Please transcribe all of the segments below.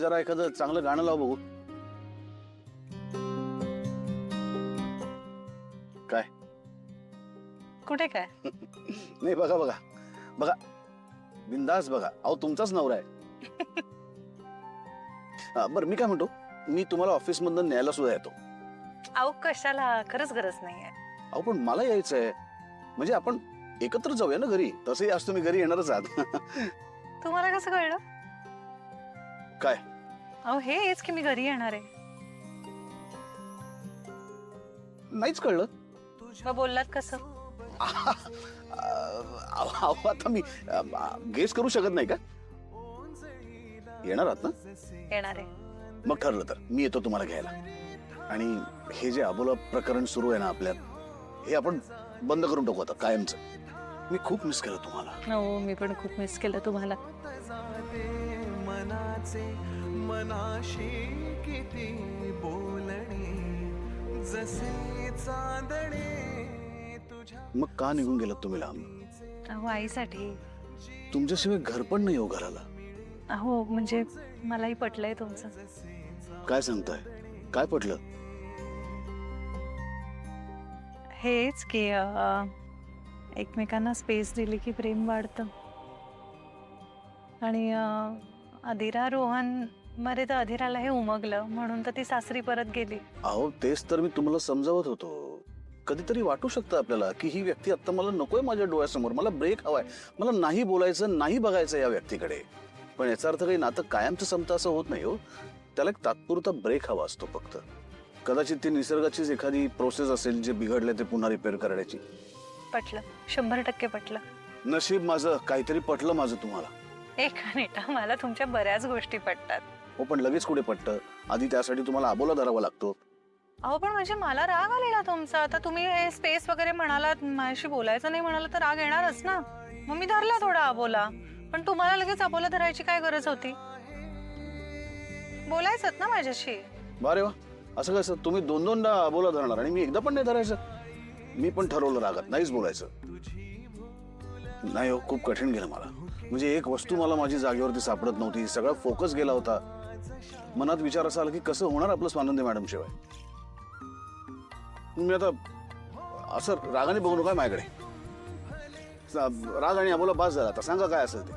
जरा एखादं चांगलं गाणं लाव बघू. काय कुठे काय? नाही, बघा बघा बघा, बिंदास बघा. अहो तुमचाच नवरा आहे. बरं मी काय म्हणतो, मी तुम्हाला ऑफिस मधून न्यायला सुद्धा येतो. अहो कशाला, खरंच गरज नाहीये. अहो पण मला यायचंय, म्हणजे आपण एकत्र जाऊया ना घरी. तसंही आज तुम्ही घरी येणारच आहात. तुम्हाला कसं कळलं? काय? अहो हेच की मी घरी येणार आहे. नाहीच कळलं? मग बोललात कसं? अहो आता मी गेस करू शकत नाही का? येणार आहात ना? येणार आहे. मग ठरलं तर मी येतो तुम्हाला घ्यायला. आणि हे जे अबोला प्रकरण सुरू आहे ना आपल्यात, हे आपण बंद करून टाकू आता कायमचं. मी खूप मिस केलं तुम्हाला. हो, मी पण खूप मिस केलं तुम्हाला. मनाशी किती बोलणे जसे चांदणे तुझ्या. मग का निघून गेलात तुम्ही लांब? अहो आईसाठी. तुमच्याशिवाय घर पण नाही हो घराला. अहो म्हणजे मलाही पटलंय तुमचं. काय सांगताय? काय पटलं? हेच की एकमेकांना स्पेस दिली की प्रेम वाढतं. आणि अधिरा रोहन मरे तर अधिराला हे उमगलं म्हणून तर ती सासरी परत गेली. अहो तेच तर मी तुम्हाला समजावत होतो. कधीतरी वाटू शकतं आपल्याला की ही व्यक्ती आता मला नकोय माझ्या डोळ्यासमोर. मला ब्रेक हवाय. मला नाही बोलायचं, नाही बघायचं या व्यक्तीकडे. पण याचा अर्थ काही नातं कायमचं संपतं असं होत नाही हो. त्याला एक तात्पुरता ब्रेक हवा असतो फक्त. कदाचित ती निसर्गाचीच एखादी प्रोसेस असेल जे बिघडले ते पुन्हा रिपेअर करण्याची. पटलं, 100% पटलं. नशीब माझं, काहीतरी पटलं माझं तुम्हाला. एक मिनिट, मला तुमच्या बऱ्याच गोष्टी पटतात. हो पण लगेच कुठे पटतं? आधी त्यासाठी तुम्हाला अबोला धरावा लागतो. अहो पण म्हणजे मला राग आलेला तुमचा. आता तुम्ही हे स्पेस वगैरे म्हणालात, माझ्याशी बोलायचं नाही म्हणाला तर राग येणारच ना. मग मी धरला थोडा अबोला. पण तुम्हाला लगेच अबोला धरायची काय गरज होती? बोलायचं ना माझ्याशी. बरे वा, असं कसं? तुम्ही दोनदा अबोला धरणार आणि मी एकदा पण नाही धरायचं? मी पण ठरवलं रागात नाहीच बोलायचं. नाही हो, खूप कठीण गेलं मला. म्हणजे एक वस्तू मला माझी जागेवरती सापडत नव्हती. सगळा फोकस गेला होता. मनात विचार असा आला की कसं होणार आपलं स्वानंदी मॅडम शिवाय. मी आता असं रागाने बघू नका माझ्याकडे. राग आणि अबोला बास झाला. आता सांगा काय असेल ते.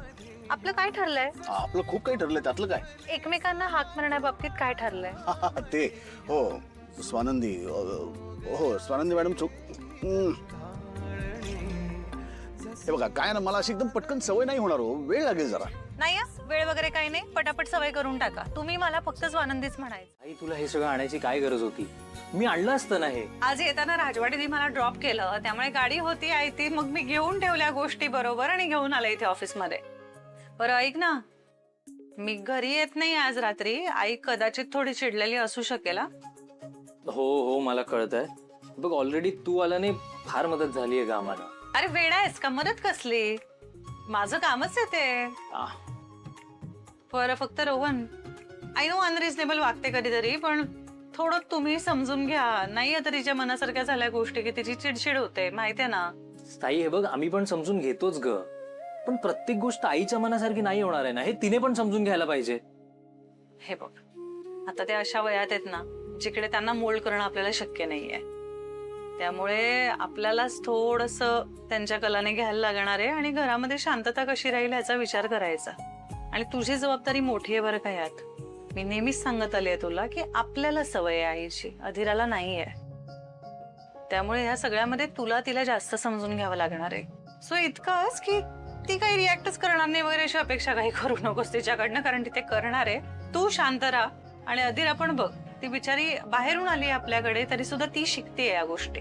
आपलं काय ठरलंय? आपलं खूप काही ठरलंय. त्यातलं काय? एकमेकांना हाक मारण्याबाबतीत काय ठरलंय? ते हो स्वानंदी. हो स्वानंदी मॅडम चूक. हे बघा काय ना, मला अशी एकदम पटकन सवय नाही होणार हो. वेळ लागेल जरा. नाही वेळ वगैरे काही नाही. पटापट सवय करून टाका. तुम्ही मला फक्त स्वानंदीच म्हणायचं. आई तुला हे सगळं आणायची काय गरज होती? मी आणलं असतं ना हे. आज येताना राजवाडीने मला ड्रॉप केलं, त्यामुळे गाडी होती आई ती. मग मी घेऊन ठेवल्या गोष्टी बरोबर आणि घेऊन आले इथे ऑफिस मध्ये. बरं ऐक ना, मी घरी येत नाही आज रात्री. आई कदाचित थोडी चिडलेली असू शकेल. हो हो मला कळतंय. बघ ऑलरेडी तू आला नाही, फार मदत झालीये का आम्हाला. अरे वेडा आहेस का? मदत कसली? माझं कामच आहे ते. बरं फक्त रोहन, आय नो अनरिझनेबल वागते कधीतरी, पण थोडं तुम्ही समजून घ्या. नाही आता तिच्या मनासारख्या झाल्या गोष्टी की तिची चिडचिड होते, माहितीये ना. ताई हे बघ, आम्ही पण समजून घेतोच ग. पण प्रत्येक गोष्ट आईच्या मनासारखी नाही होणार आहे ना, हे तिने पण समजून घ्यायला पाहिजे. हे बघ, आता ते अशा वयात आहेत ना जिकडे त्यांना मोल्ड करणं आपल्याला शक्य नाहीये. त्यामुळे आपल्यालाच थोडंसं त्यांच्या कलाने घ्यायला लागणार आहे आणि घरामध्ये शांतता कशी राहील ह्याचा विचार करायचा. आणि तुझी जबाबदारी मोठी आहे बरं का यात. मी नेहमीच सांगत आले तुला की आपल्याला सवय आहे आईची, अधिराला नाहीये. त्यामुळे ह्या सगळ्यामध्ये तुला तिला जास्त समजून घ्यावं लागणार आहे. सो इतकंच की ती काही रिॲक्टच करणार नाही वगैरे अशी अपेक्षा काही करू नकोस तिच्याकडनं, कारण ती ते करणार आहे. तू शांत राहा. आणि अधिरा पण बघ, ती बिचारी बाहेरून आली आपल्याकडे तरी सुद्धा ती शिकते या गोष्टी.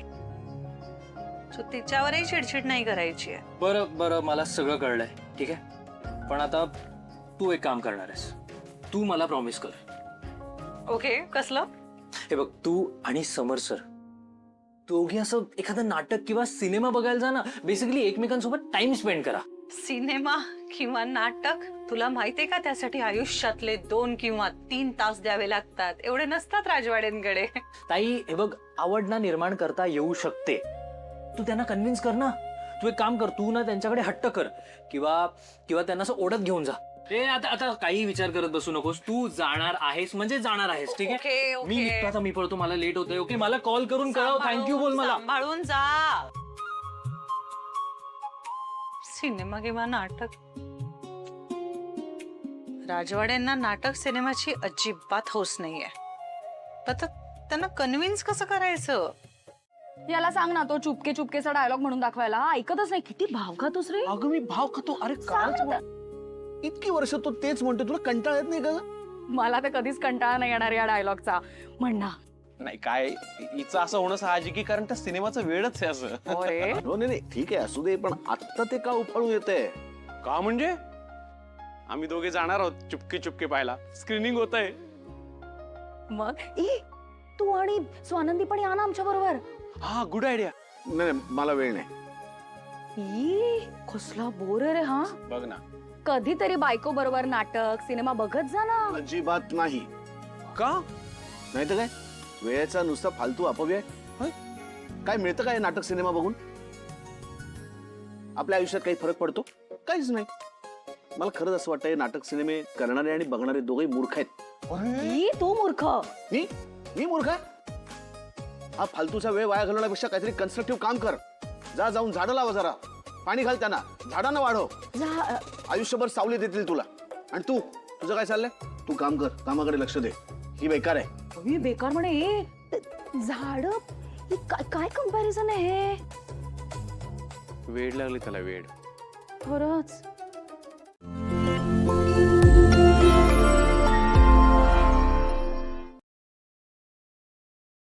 सो तिच्यावरही चिडचिड नाही करायची आहे. बरं बरं मला सगळं कळलंय, ठीक आहे. पण आता तू एक काम करणार आहेस. तू मला प्रॉमिस कर. ओके, कसलं? हे बघ, तू आणि समर सर दोघी असं एखादं नाटक किंवा सिनेमा बघायला जा ना. बेसिकली एकमेकांसोबत टाइम स्पेंड करा. सिनेमा किंवा नाटक? तुला माहितीये का त्यासाठी आयुष्यातले 2 किंवा 3 तास द्यावे लागतात. एवढे नसतात राजवाड्यांकडे. ताई हे बघ, आवड ना निर्माण करता येऊ शकते. तू त्यांना कन्व्हिन्स कर ना. तू एक काम कर, तू ना त्यांच्याकडे हट्ट कर किंवा त्यांना असं ओढत घेऊन जा ते आता आता काही विचार करत बसू नकोस. तू जाणार आहेस म्हणजे जाणार आहेस, ठीक ओके, आहे. ओके. मी निघतो आता, मी पळतो, मला लेट होतंय. ओके, मला कॉल करून कळव, थँक्यू बोल मला. सांभाळून जा. सिनेमा किंवा नाटक, राजवाड्यांना नाटक सिनेमाची अजिबात हौस नाहीये. आता त्यांना कन्व्हिन्स कसं करायचं? याला सांग ना, तो चुपके चुपकेचा डायलॉग म्हणून दाखवायला. हा ऐकतच नाही. किती भाव खातोस रे. अगं मी भाव खातो. अरे काय इतकी वर्ष तो तेच म्हणतो, तुला कंटाळा येत नाही का? मला तर कधीच कंटाळा नाही येणार या डायलॉगचा. म्हण ना. नाही काय हिचं असं होणं साहजिक आहे, कारण त्या सिनेमाचं वेळच आहे असं. होय. हो नाही ठीक आहे, असू दे, पण आत्ता ते का उफाळून येतंय? का म्हणजे आम्ही दोघे जाणार आहोत चुपके चुपके पाहायला. स्क्रीनिंग होत आहे. मग तू आणि स्वानंदी पण या ना आमच्या बरोबर. हा गुड आयडिया. नाही मला वेळ नाही. कसला बोर रे हा. बघ ना. कधीतरी बायको बरोबर नाटक सिनेमा बघत जा ना. अजिबात नाही. का नाही तर काय, वेळेचा नुसता फालतू अपव्यय. काय मिळतं काय नाटक सिनेमा बघून? आपल्या आयुष्यात काही फरक पडतो? काहीच नाही. मला खरंच असं वाटतंय, नाटक सिनेमे करणारे आणि बघणारे दोघे मूर्ख आहेत. तू मूर्ख. मी मूर्ख आहे? हा फालतूचा वेळ वाया घालवण्यापेक्षा काहीतरी कन्स्ट्रक्टिव्ह काम कर. जाऊन झाडं लावा, जरा पाणी घाल त्यांना, झाडांना वाढव. आयुष्यभर सावली देतील तुला. आणि तुझं काय चाललंय? तू काम कर, कामाकडे लक्ष दे. ही बेकार आहे. बेकार म्हणे. झाड काय कंपॅरिझन आहे हे? वेड लागली त्याला, वेड. खरंच.